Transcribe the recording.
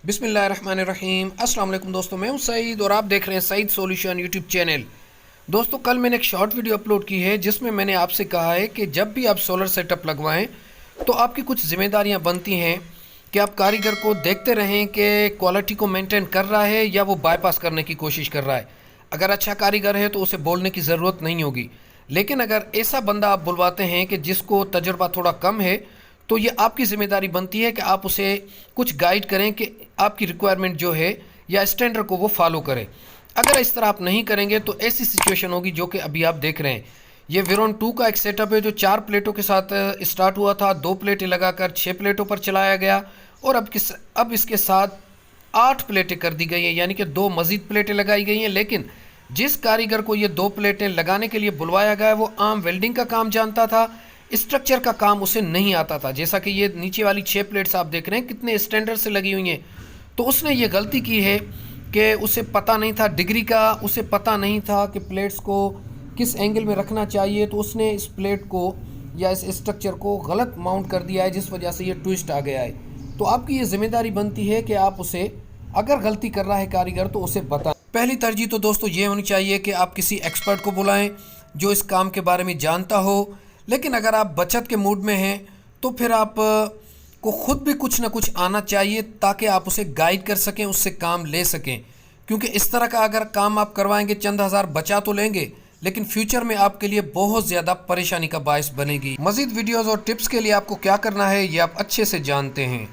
बिस्मिल्लाहिर्रहमानिर्रहीम। अस्सलाम वालेकुम दोस्तों, मैं हूं सईद और आप देख रहे हैं सईद सॉल्यूशन यूट्यूब चैनल। दोस्तों, कल मैंने एक शॉर्ट वीडियो अपलोड की है जिसमें मैंने आपसे कहा है कि जब भी आप सोलर सेटअप लगवाएं तो आपकी कुछ जिम्मेदारियां बनती हैं कि आप कारीगर को देखते रहें कि क्वालिटी को मेंटेन कर रहा है या वो बाईपास करने की कोशिश कर रहा है। अगर अच्छा कारीगर है तो उसे बोलने की ज़रूरत नहीं होगी, लेकिन अगर ऐसा बंदा आप बुलवाते हैं कि जिसको तजुर्बा थोड़ा कम है तो ये आपकी ज़िम्मेदारी बनती है कि आप उसे कुछ गाइड करें कि आपकी रिक्वायरमेंट जो है या स्टैंडर्ड को वो फॉलो करें। अगर इस तरह आप नहीं करेंगे तो ऐसी सिचुएशन होगी जो कि अभी आप देख रहे हैं। ये वेरोन 2 का एक सेटअप है जो 4 प्लेटों के साथ स्टार्ट हुआ था, 2 प्लेटें लगाकर 6 प्लेटों पर चलाया गया और अब इसके साथ 8 प्लेटें कर दी गई हैं, यानी कि 2 मज़ीद प्लेटें लगाई गई हैं। लेकिन जिस कारीगर को ये 2 प्लेटें लगाने के लिए बुलवाया गया वो आम वेल्डिंग का काम जानता था, स्ट्रक्चर का काम उसे नहीं आता था। जैसा कि ये नीचे वाली 6 प्लेट्स आप देख रहे हैं कितने स्टैंडर्ड से लगी हुई हैं। तो उसने ये गलती की है कि उसे पता नहीं था डिग्री का, उसे पता नहीं था कि प्लेट्स को किस एंगल में रखना चाहिए, तो उसने इस प्लेट को या इस स्ट्रक्चर को गलत माउंट कर दिया है, जिस वजह से ये ट्विस्ट आ गया है। तो आपकी ये जिम्मेदारी बनती है कि आप उसे, अगर गलती कर रहा है कारीगर, तो उसे बताएं। पहली तरजीह तो दोस्तों ये होनी चाहिए कि आप किसी एक्सपर्ट को बुलाएं जो इस काम के बारे में जानता हो। लेकिन अगर आप बचत के मूड में हैं तो फिर आप को खुद भी कुछ ना कुछ आना चाहिए ताकि आप उसे गाइड कर सकें, उससे काम ले सकें। क्योंकि इस तरह का अगर काम आप करवाएंगे, चंद हज़ार बचा तो लेंगे लेकिन फ्यूचर में आपके लिए बहुत ज़्यादा परेशानी का बायस बनेगी। मज़ीद वीडियोज़ और टिप्स के लिए आपको क्या करना है ये आप अच्छे से जानते हैं।